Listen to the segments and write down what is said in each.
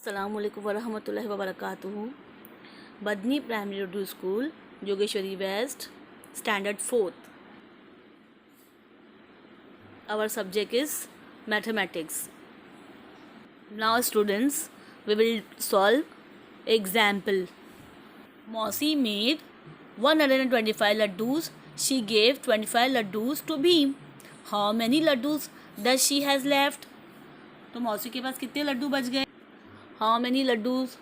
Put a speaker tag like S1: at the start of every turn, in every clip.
S1: अस्सलामुअलैकुम वरहमतुल्लाहि वबरकातुहू। Badni primary school, Jogeshwari west, standard 4th. Our subject is mathematics. Now students, we will solve example. Mausi made 125 laddus. She gave 25 laddus to Bheem. How many laddus does she has left? तो मौसी के पास कितने लड्डू बच गए? How many laddus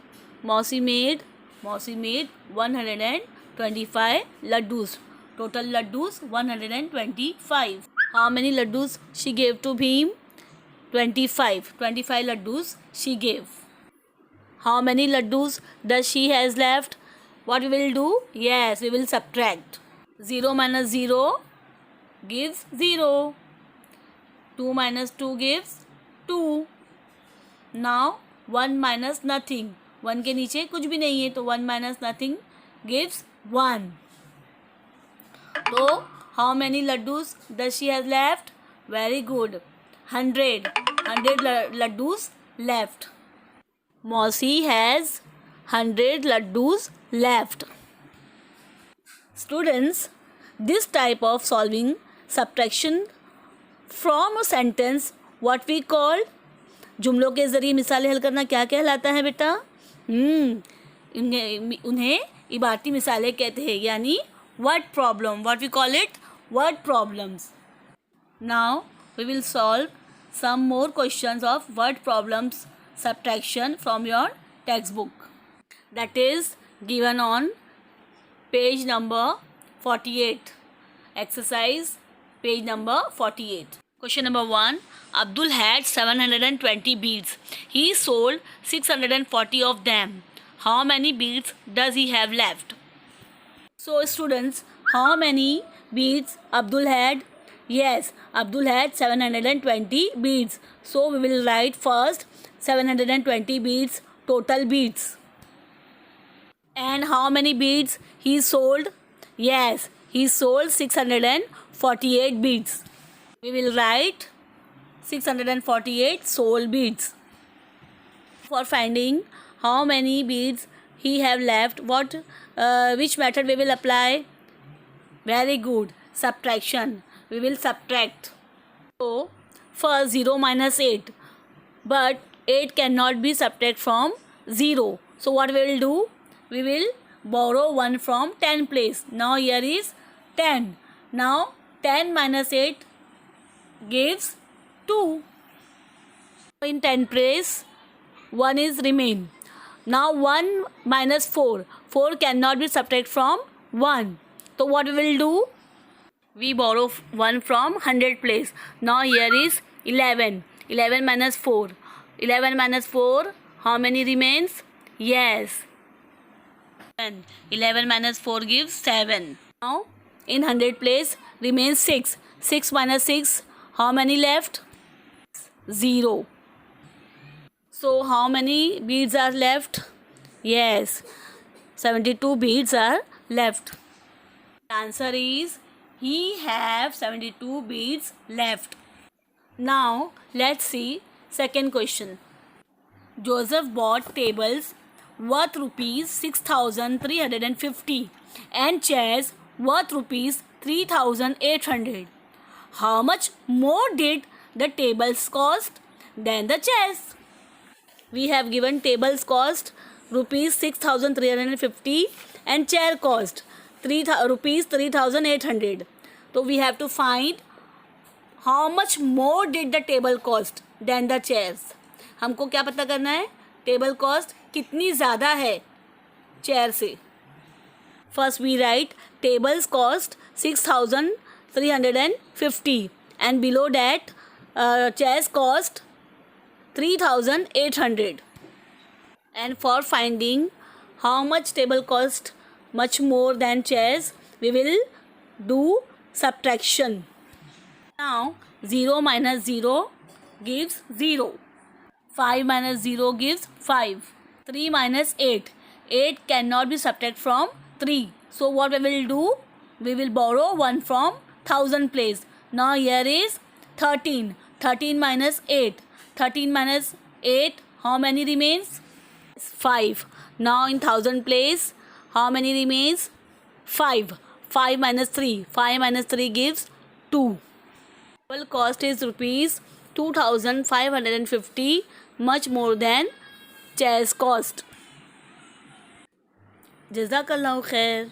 S1: Mausi made? Mausi made 125 laddus. Total laddus 125. How many laddus she gave to Bheem? 25. 25 laddus she gave. How many laddus does she has left? What we will do? Yes, we will subtract. 0 minus 0 gives 0. 2 minus 2 gives 2. Now 1 minus nothing. 1 के नीचे कुछ भी नहीं है तो 1 minus nothing gives 1. तो how many laddus does she has left? Very good. 100. 100 laddus left. Mausi has 100 laddus left. Students, this type of solving subtraction from a sentence what we call जुमलों के ज़रिए मिसालें हल करना क्या कहलाता है बेटा? उन्हें इबारती मिसालें कहते हैं, यानी word problem. What we call it? Word problems. Now we will solve some more questions of word problems subtraction from your textbook. That is given on page number 48. Exercise page number 48. Question number 1. Abdul had 720 beads. He sold 640 of them. How many beads does he have left? So students, how many beads Abdul had? Yes, Abdul had 720 beads. So we will write first 720 beads, total beads. And how many beads he sold? Yes, he sold 648 beads. We will write 648 sold beads. For finding how many beads he have left, which method we will apply? Very good. Subtraction. We will subtract. So first 0 minus 8. But 8 cannot be subtracted from 0. So what we will do? We will borrow 1 from 10 place. Now here is 10. Now 10 minus 8 gives 2. In 10 place 1 is remain. Now 1 minus 4. 4 cannot be subtracted from 1. So what we will do? We borrow 1 from 100 place. Now here is 11. 11 minus 4. 11 minus 4. How many remains? Yes. 11 minus 4 gives 7. Now in 100 place remains 6. 6 minus 6. How many left? 0. So how many beads are left? Yes, 72 beads are left. The answer is he have 72 beads left. Now let's see second question. Joseph bought tables worth rupees 6,350 and chairs worth rupees 3,800. How much more did the tables cost than the chairs? We have given tables cost rupees 6,350 and chair cost rupees 3,800. So we have to find how much more did the table cost than the chairs. हमको क्या पता करना है? Table cost कितनी ज़्यादा है chair से. First we write tables cost 6,350 and below that chairs cost 3,800. And for finding how much table cost much more than chairs, we will do subtraction. Now 0 minus 0 gives 0. 5 minus 0 gives 5. 3 minus 8. 8 cannot be subtracted from 3. So what we will do? We will borrow 1 from 1000 place. Now here is 13. 13 minus 8. 13 minus 8. How many remains? 5. Now in thousand place, how many remains? 5. 5 minus 3. 5 minus 3 gives 2. Total cost is rupees 2550, much more than chair's cost. Jazakallahu khair.